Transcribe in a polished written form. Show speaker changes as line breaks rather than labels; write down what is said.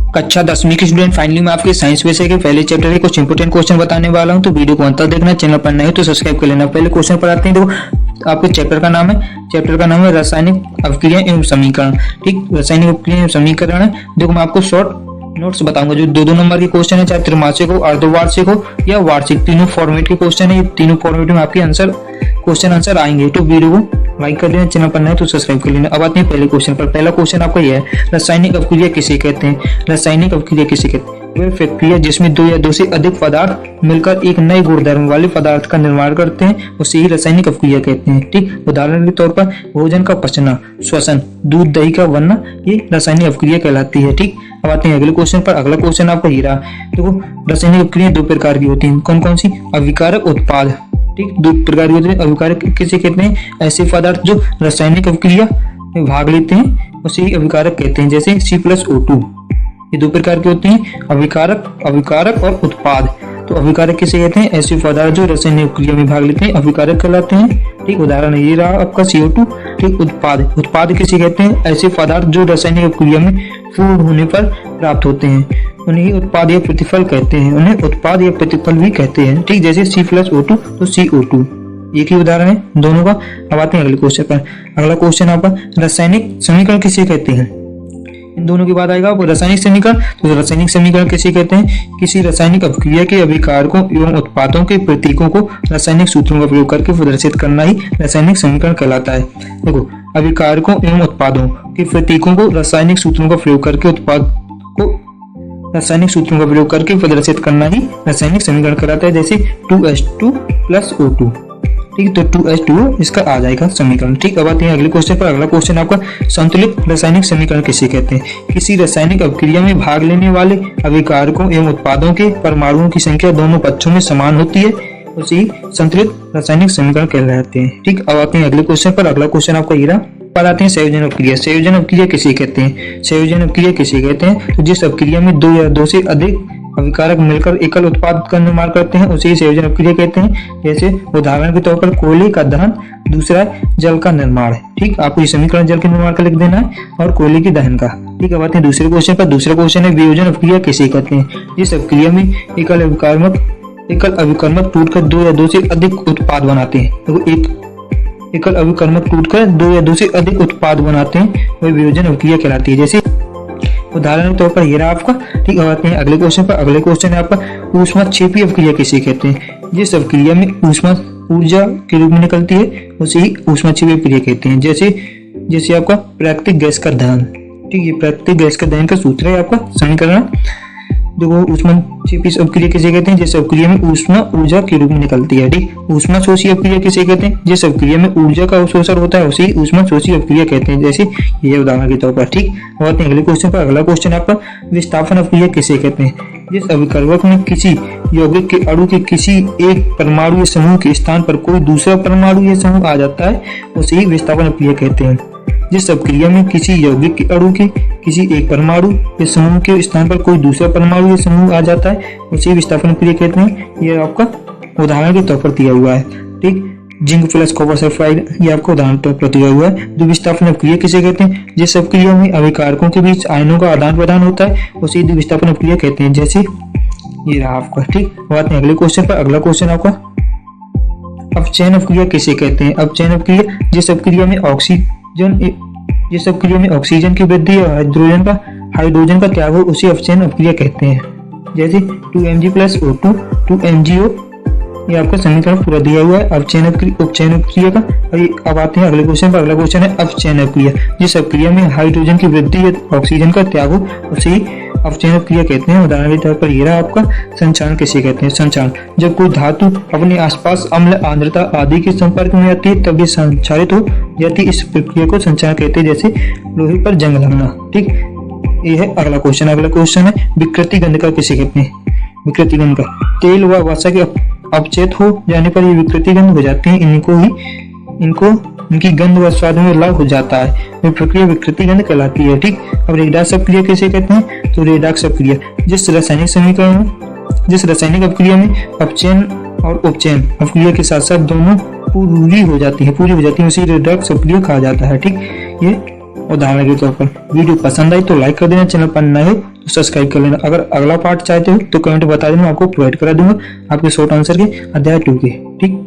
कक्षा 10वीं के स्टूडेंट, फाइनली मैं आपके साइंस विषय के पहले चैप्टर के कुछ इंपोर्टेंट क्वेश्चन बताने वाला हूं, तो वीडियो को अंत तक देखना। चैनल पर नए हो तो सब्सक्राइब कर लेना। पहले क्वेश्चन पर आते हैं। देखो आपके चैप्टर का नाम है रासायनिक अवक्रिया एवं समीकरण। ठीक, रासायनिक अवक्रिया एवं समीकरण है। देखो मैं आपको शॉर्ट नोट्स बताऊंगा जो 2-2 नंबर के क्वेश्चन है, चाहे त्रैमासिक हो, अर्धवार्षिक हो या वार्षिक, तीनों फॉर्मेट के क्वेश्चन है। ये तीनों फॉर्मेट में आपके क्वेश्चन आंसर आएंगे। तो वीडियो को लाइक कर लेना, चैनल पर नए तो सब्सक्राइब कर लेना। अब आते हैं पहले क्वेश्चन पर। पहला क्वेश्चन आपका यह है, रासायनिक अवक्रिया किसे कहते हैं? रासायनिक अवक्रिया किसे कहते हैं? वह प्रक्रिया जिसमें दो या दो से अधिक पदार्थ मिलकर एक नए गुणधर्म वाले पदार्थ का निर्माण करते हैं, उसे ही रासायनिक अवक्रिया कहते हैं। ठीक, उदाहरण के तौर पर भोजन का पचना, श्वसन, दूध दही का बनना, ये रासायनिक अवक्रिया कहलाती है। ठीक, अब आते हैं अगले क्वेश्चन पर। अगला क्वेश्चन आपका ये रहा। देखो रासायनिक अवक्रिया दो प्रकार की होती हैं। कौन कौन सी? अविकारक, उत्पाद। ठीक, दो प्रकार की होती है। अविकारक किसे कहते हैं? ऐसे पदार्थ जो रासायनिक अवक्रिया में भाग लेते हैं उसे ही अविकारक कहते हैं, जैसे C+O2। ये दो प्रकार के होते हैं, अविकारक और उत्पाद। तो अविकारक किसे कहते हैं? ऐसे पदार्थ जो रासायनिक क्रिया में भाग लेते हैं अविकारक कहलाते हैं। ठीक, उदाहरण ये रहा आपका CO2। ठीक, उत्पाद किसे कहते हैं? ऐसे पदार्थ जो रासायनिक क्रिया में पूर्ण होने पर प्राप्त होते हैं, उन्हें उत्पाद या प्रतिफल कहते हैं। उन्हें उत्पाद या प्रतिफल भी कहते हैं। ठीक, जैसे C+O2 तो CO2, एक ही उदाहरण है दोनों का। अब आते हैं अगले क्वेश्चन पर। अगला क्वेश्चन आपका, रासायनिक समीकरण किसे कहते हैं? इन दोनों के बाद आएगा रासायनिक समीकरण। तो रासायनिक समीकरण किसे कहते हैं? किसी रासायनिक अवक्रिया के अभिकारकों एवं उत्पादों के प्रतीकों को रासायनिक सूत्रों का प्रयोग करके प्रदर्शित करना ही रासायनिक समीकरण कहलाता है। देखो, अभिकारकों एवं उत्पादों के प्रतीकों को रासायनिक सूत्रों का प्रयोग करके उत्पाद को रासायनिक सूत्रों का प्रयोग करके प्रदर्शित करना ही रासायनिक समीकरण कहलाता है, जैसे 2H2 + O2। ठीक, तो 2H2O इसका आ जाएगा समीकरण। ठीक, अब आते हैं अगले क्वेश्चन पर। अगला क्वेश्चन आपका, संतुलित रासायनिक समीकरण किसे कहते हैं? किसी रासायनिक अवक्रिया में भाग लेने वाले अभिकारकों एवं उत्पादों के परमाणुओं की संख्या दोनों पक्षों में समान होती है, उसे ही संतुलित रासायनिक समीकरण कहलाते हैं। ठीक, अब आते हैं अगले क्वेश्चन पर। अगला क्वेश्चन आपका ये रहा। पर आते हैं संयोजन अवक्रिया। संयोजन अवक्रिया किसे कहते हैं? संयोजन अवक्रिया किसे कहते हैं? तो जिस अवक्रिया में दो या दो से अधिक अभिकारक मिलकर एकल उत्पाद का निर्माण करते हैं, उसे ही संयोजन अवक्रिया कहते हैं। जैसे उदाहरण के तौर पर कोयले का दहन, दूसरा जल का निर्माण। ठीक, आपको ये समीकरण जल के निर्माण का लिख देना है और कोयले के दहन का। ठीक, अब आते हैं दूसरे क्वेश्चन पर। दूसरा क्वेश्चन है, वियोजन अवक्रिया किसे कहते हैं? जिस अवक्रिया में एकल अभिकर्मक टूटकर दो या दो से अधिक उत्पाद बनाते हैं। देखो, एकल अभिकर्मक टूटकर दो या दो से अधिक उत्पाद बनाते हैं, वह वियोजन अवक्रिया कहलाती है। जैसे उदाहरण के तौर पर ये रहा आपका। ठीक, अब आते हैं अगले क्वेश्चन पर। अगले क्वेश्चन है आपका, ऊष्माक्षेपी अवक्रिया किसे कहते हैं? जिस अवक्रिया में ऊष्मा ऊर्जा के रूप में निकलती है उसे ही ऊष्माक्षेपी अवक्रिया कहते हैं। जैसे आपका प्राकृतिक गैस का दहन। ठीक, ये प्राकृतिक गैस का दहन का सूत्र है आपका समीकरण। देखो, ऊष्माक्षेपी अवक्रिया किसे कहते हैं? जिस अवक्रिया में ऊष्मा ऊर्जा के रूप में निकलती है। ठीक, ऊष्माशोषी अवक्रिया किसे कहते हैं? जिस अवक्रिया में ऊर्जा का अवशोषण होता है उसे ही ऊष्माशोषी अवक्रिया कहते हैं, जैसे ये उदाहरण के तौर पर। ठीक, अब आते हैं अगले क्वेश्चन पर। अगला क्वेश्चन आपका, विस्थापन अवक्रिया किसे कहते हैं? जिस अभिकर्मक में किसी यौगिक के अणु के किसी एक परमाणु या समूह के स्थान पर कोई दूसरा परमाणु या समूह आ जाता है, उसे ही विस्थापन अवक्रिया कहते हैं। जिस अवक्रिया में किसी यौगिक के अणु के किसी एक परमाणु या समूह के स्थान पर कोई दूसरा परमाणु या समूह आ जाता है, उसे विस्थापन अवक्रिया कहते हैं। यह आपका उदाहरण के तौर पर दिया हुआ है। ठीक, जिंक + कॉपर सल्फाइड, ये आपको उदाहरण के तौर पर दिया हुआ है। तो विस्थापन अवक्रिया किसे कहते हैं? जिस अवक्रिया में अभिकारकों के बीच आयनों का आदान प्रदान होता है उसे विस्थापन अवक्रिया कहते हैं, जैसे ये रहा आपका। ठीक, बात है अगले क्वेश्चन पर। अगला क्वेश्चन आपका, अपचयन अवक्रिया किसे कहते हैं? अपचयन अवक्रिया जिस अवक्रिया में ऑक्सीजन की वृद्धि और हाइड्रोजन का त्याग हो उसे अपचयन अवक्रिया कहते हैं, जैसे 2Mg + O2 2MgO। ये आपका समीकरण पूरा दिया हुआ है उपचयन अवक्रिया का। और अब आते हैं अगले क्वेश्चन पर। अगला क्वेश्चन है, अपचयन अवक्रिया जिस अवक्रिया में हाइड्रोजन की वृद्धि या ऑक्सीजन का त्याग हो उसे ही अपचयन अवक्रिया कहते हैं। उदाहरण के तौर पर ये रहा आपका। संचारण किसे कहते हैं? संचारण जब कोई धातु अपने आसपास अम्ल, आर्द्रता आदि के संपर्क में आती है तब ये संचारित हो जाती है। इस प्रक्रिया को संचारण कहते हैं, जैसे लोहे पर जंग लगना। ठीक, ये है अगला क्वेश्चन। अगला क्वेश्चन है, विकृति गंध का किसे कहते हैं? विकृति गंध का तेल व वसा के अपचेत हो जाने पर ये विकृति गंध हो जाती है। इनकी गंध व स्वाद में बदलाव हो जाता है, ये प्रक्रिया विकृति गंध कहलाती है। ठीक, अब रेडॉक्स अवक्रिया किसे कहते हैं? तो रेडॉक्स अवक्रिया जिस रासायनिक अवक्रिया में अपचयन और उपचयन अवक्रिया के साथ साथ दोनों पूरी हो जाती है उसे रेडॉक्स अवक्रिया कहा जाता है। ठीक, ये उदाहरण के तौर पर। वीडियो पसंद आई तो लाइक कर देना, चैनल पर नए हो तो सब्सक्राइब कर लेना। अगर अगला पार्ट चाहते हो तो कमेंट बता देना, आपको प्रोवाइड करा दूंगा आपके शॉर्ट आंसर के अध्याय 2 के। ठीक।